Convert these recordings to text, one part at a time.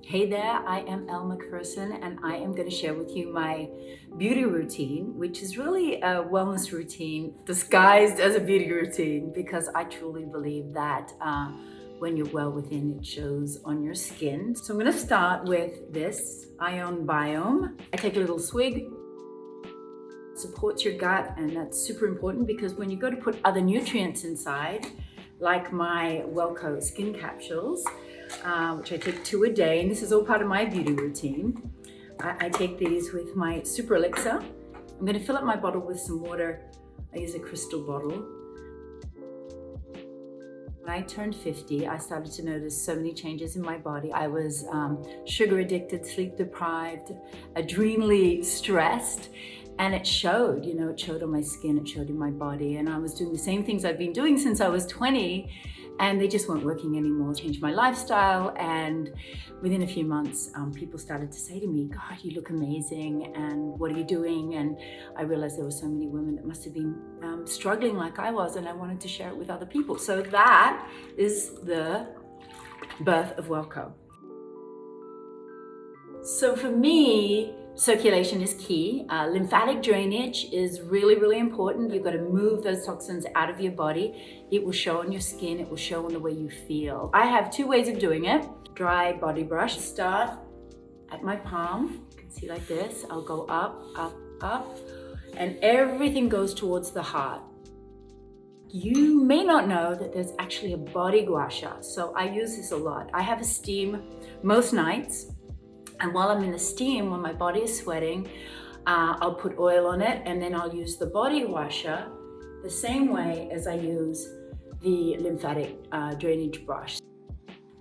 Hey there, I am Elle MacPherson and I am going to share with you my beauty routine, which is really a wellness routine disguised as a beauty routine because I truly believe that when you're well within, it shows on your skin. So I'm going to start with this Ion Biome. I take a little swig. Supports your gut, and that's super important because when you go to put other nutrients inside, like my Wellco skin capsules, which I take 2 a day, and this is all part of my beauty routine. I take these with my super elixir. I'm going to fill up my bottle with some water. I use a crystal bottle. When I turned 50, I started to notice so many changes in my body. I was sugar addicted, sleep deprived, adrenally stressed, and it showed, it showed on my skin, it showed in my body, and I was doing the same things I've been doing since I was 20, and they just weren't working anymore. Changed my lifestyle, and within a few months, people started to say to me, God, you look amazing, and what are you doing? And I realized there were so many women that must have been struggling like I was, and I wanted to share it with other people. So that is the birth of Wellco. So for me, circulation is key. Lymphatic drainage is really, really important. You've got to move those toxins out of your body. It will show on your skin. It will show on the way you feel. I have 2 ways of doing it. Dry body brush. Start at my palm. You can see like this. I'll go up, up, up, and everything goes towards the heart. You may not know that there's actually a body gua sha, so I use this a lot. I have a steam most nights. And while I'm in the steam, when my body is sweating, I'll put oil on it, and then I'll use the body washer the same way as I use the lymphatic drainage brush.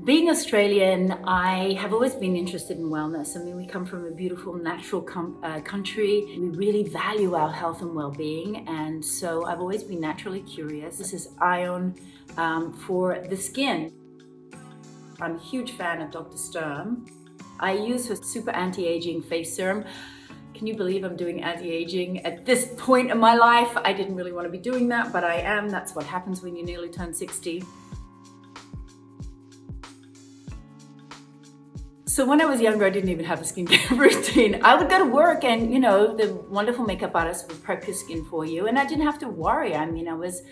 Being Australian, I have always been interested in wellness. I mean, we come from a beautiful natural country. We really value our health and well-being, and so I've always been naturally curious. This is Ion for the skin. I'm a huge fan of Dr. Sturm. I use her super anti-aging face serum. Can you believe I'm doing anti-aging at this point in my life? I didn't really want to be doing that, but I am. That's what happens when you nearly turn 60. So when I was younger, I didn't even have a skincare routine. I would go to work and, the wonderful makeup artist would prep your skin for you, and I didn't have to worry. I mean, I was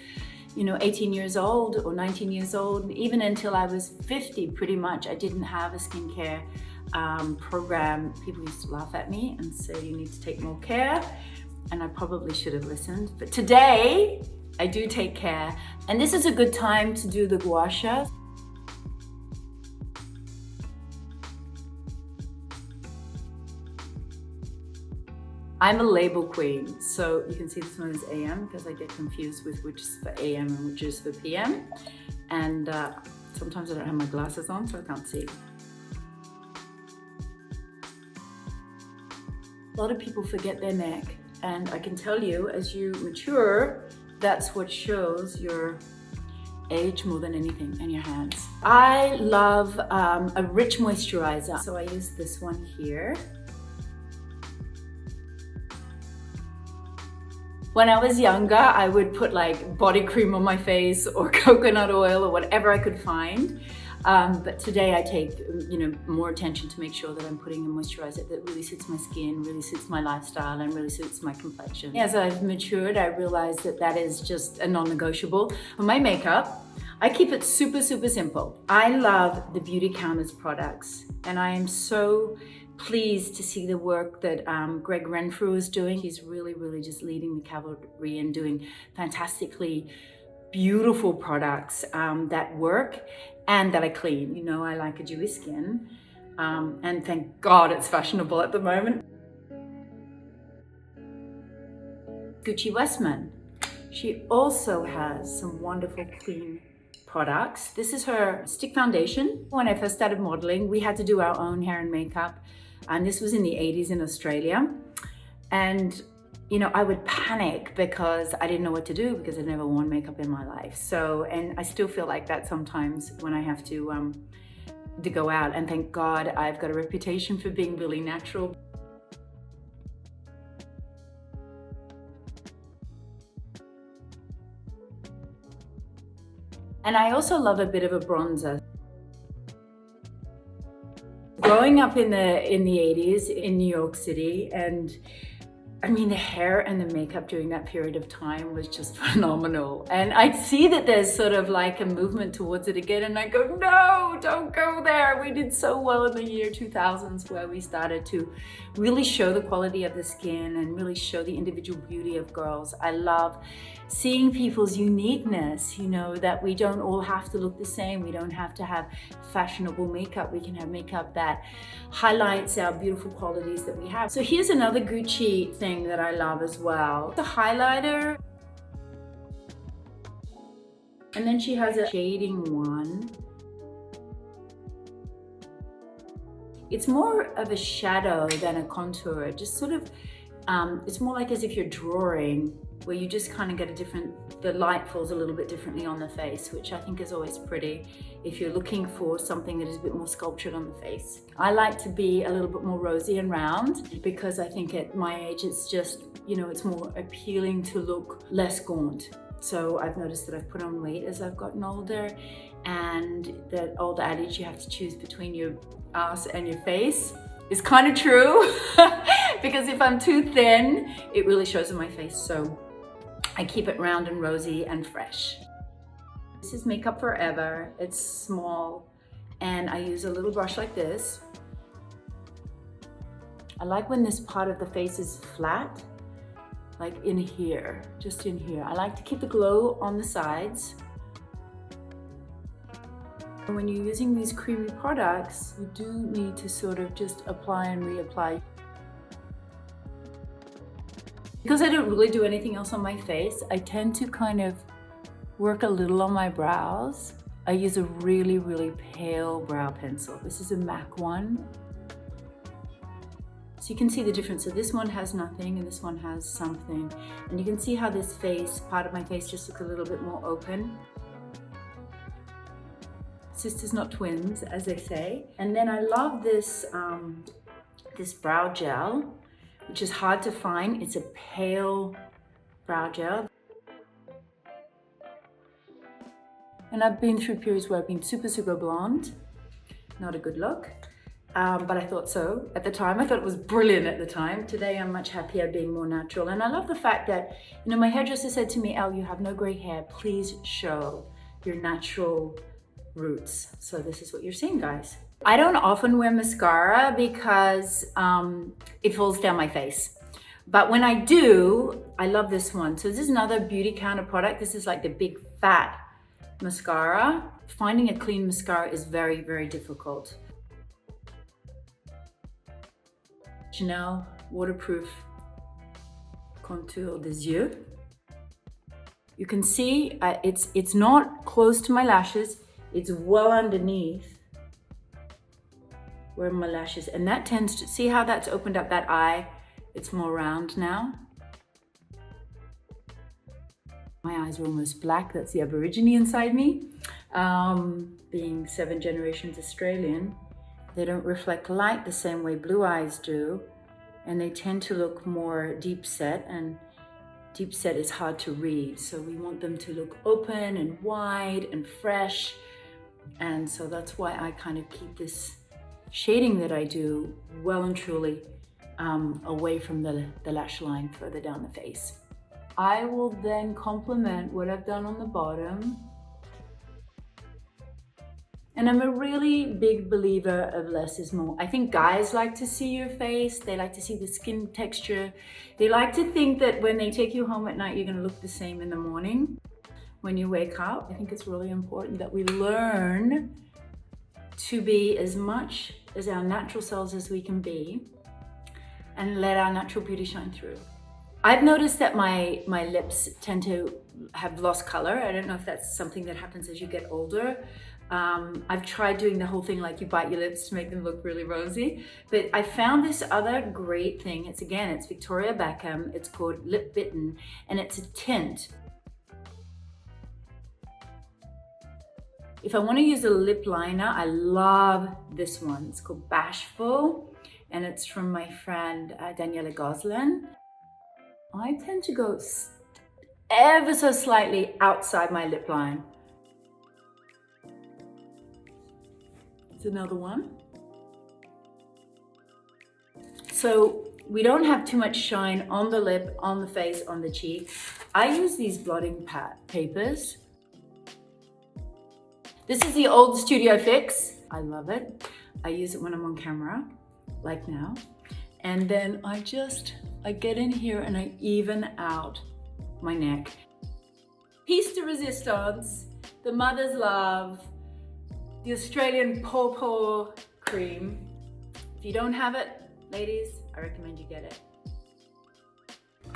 18 years old or 19 years old, even until I was 50, pretty much. I didn't have a skincare program. People used to laugh at me and say you need to take more care, and I probably should have listened. But today, I do take care, and this is a good time to do the gua sha. I'm a label queen, so you can see this one is AM because I get confused with which is for AM and which is for PM. And sometimes I don't have my glasses on, so I can't see. A lot of people forget their neck, and I can tell you, as you mature, that's what shows your age more than anything, and your hands. I love a rich moisturizer, so I use this one here. When I was younger, I would put like body cream on my face or coconut oil or whatever I could find. But today I take, more attention to make sure that I'm putting a moisturizer that really suits my skin, really suits my lifestyle, and really suits my complexion. As I've matured, I realized that that is just a non-negotiable. For my makeup, I keep it super, super simple. I love the Beauty Counters products, and I am so pleased to see the work that Greg Renfrew is doing. He's really, really just leading the cavalry and doing fantastically beautiful products that work and that are clean. I like a dewy skin, and thank God it's fashionable at the moment. Gucci Westman. She also has some wonderful clean products. This is her stick foundation. When I first started modeling, we had to do our own hair and makeup, and this was in the 80s in Australia. And I would panic because I didn't know what to do because I'd never worn makeup in my life. So, and I still feel like that sometimes when I have to go out, and thank God I've got a reputation for being really natural. And I also love a bit of a bronzer. growing up in the 80s in New York City, and I mean, the hair and the makeup during that period of time was just phenomenal. And I see that there's sort of like a movement towards it again, and I go, no, don't go there. We did so well in the year 2000s where we started to really show the quality of the skin and really show the individual beauty of girls. I love seeing people's uniqueness, you know, that we don't all have to look the same. We don't have to have fashionable makeup. We can have makeup that highlights our beautiful qualities that we have. So here's another Gucci thing that I love as well. The highlighter. And then she has a shading one. It's more of a shadow than a contour. It just sort of, it's more like as if you're drawing, where you just kind of get the light falls a little bit differently on the face, which I think is always pretty if you're looking for something that is a bit more sculptured on the face. I like to be a little bit more rosy and round because I think at my age it's just, you know, it's more appealing to look less gaunt. So I've noticed that I've put on weight as I've gotten older, and that old adage you have to choose between your ass and your face is kind of true because if I'm too thin, it really shows in my face. So I keep it round and rosy and fresh. This is Makeup Forever. It's small, and I use a little brush like this. I like when this part of the face is flat, like in here, just in here. I like to keep the glow on the sides. And when you're using these creamy products, you do need to sort of just apply and reapply. Because I don't really do anything else on my face, I tend to kind of work a little on my brows. I use a really, really pale brow pencil. This is a MAC one. So you can see the difference. So this one has nothing and this one has something. And you can see how this face, part of my face, just looks a little bit more open. Sisters not twins, as they say. And then I love this, this brow gel, which is hard to find. It's a pale brow gel. And I've been through periods where I've been super, super blonde. Not a good look, but I thought so at the time. I thought it was brilliant at the time. Today I'm much happier being more natural. And I love the fact that, you know, my hairdresser said to me, Elle, you have no gray hair. Please show your natural roots. So this is what you're seeing, guys. I don't often wear mascara because it falls down my face. But when I do, I love this one. So this is another beauty counter product. This is like the big fat mascara. Finding a clean mascara is very, very difficult. Chanel Waterproof Contour des Yeux. You can see it's not close to my lashes. It's well underneath where my lashes, and that tends to, see how that's opened up that eye? It's more round now. My eyes are almost black. That's the Aborigine inside me. Being 7 generations Australian, they don't reflect light the same way blue eyes do, and they tend to look more deep set, and deep set is hard to read. So we want them to look open and wide and fresh. And so that's why I kind of keep this shading that I do well and truly away from the lash line further down the face. I will then complement what I've done on the bottom. And I'm a really big believer of less is more. I think guys like to see your face. They like to see the skin texture. They like to think that when they take you home at night, you're gonna look the same in the morning when you wake up. I think it's really important that we learn to be as much as our natural selves as we can be and let our natural beauty shine through. I've noticed that my lips tend to have lost color. I don't know if that's something that happens as you get older. I've tried doing the whole thing like you bite your lips to make them look really rosy, but I found this other great thing. It's Victoria Beckham. It's called Lip Bitten, and it's a tint. If I want to use a lip liner, I love this one. It's called Bashful, and it's from my friend Daniela Goslin. I tend to go ever so slightly outside my lip line. It's another one. So we don't have too much shine on the lip, on the face, on the cheek. I use these blotting papers. This is the old Studio Fix. I love it. I use it when I'm on camera, like now. And then I get in here and I even out my neck. Piece de resistance, the mother's love, the Australian pawpaw cream. If you don't have it, ladies, I recommend you get it.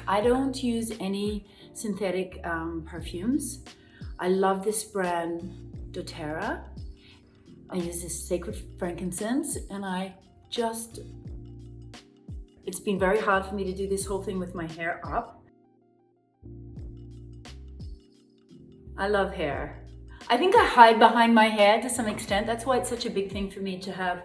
I don't use any synthetic perfumes. I love this brand, doTERRA. I use this sacred frankincense, and it's been very hard for me to do this whole thing with my hair up. I love hair. I think I hide behind my hair to some extent. That's why it's such a big thing for me to have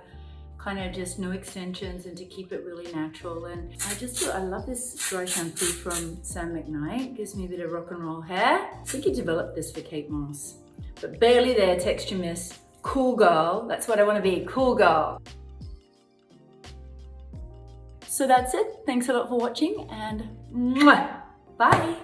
kind of just no extensions and to keep it really natural. And I love this dry shampoo from Sam McKnight. Gives me a bit of rock and roll hair. I think he developed this for Kate Moss. But barely there, texture miss. Cool girl. That's what I want to be, cool girl. So that's it. Thanks a lot for watching, and mwah, bye.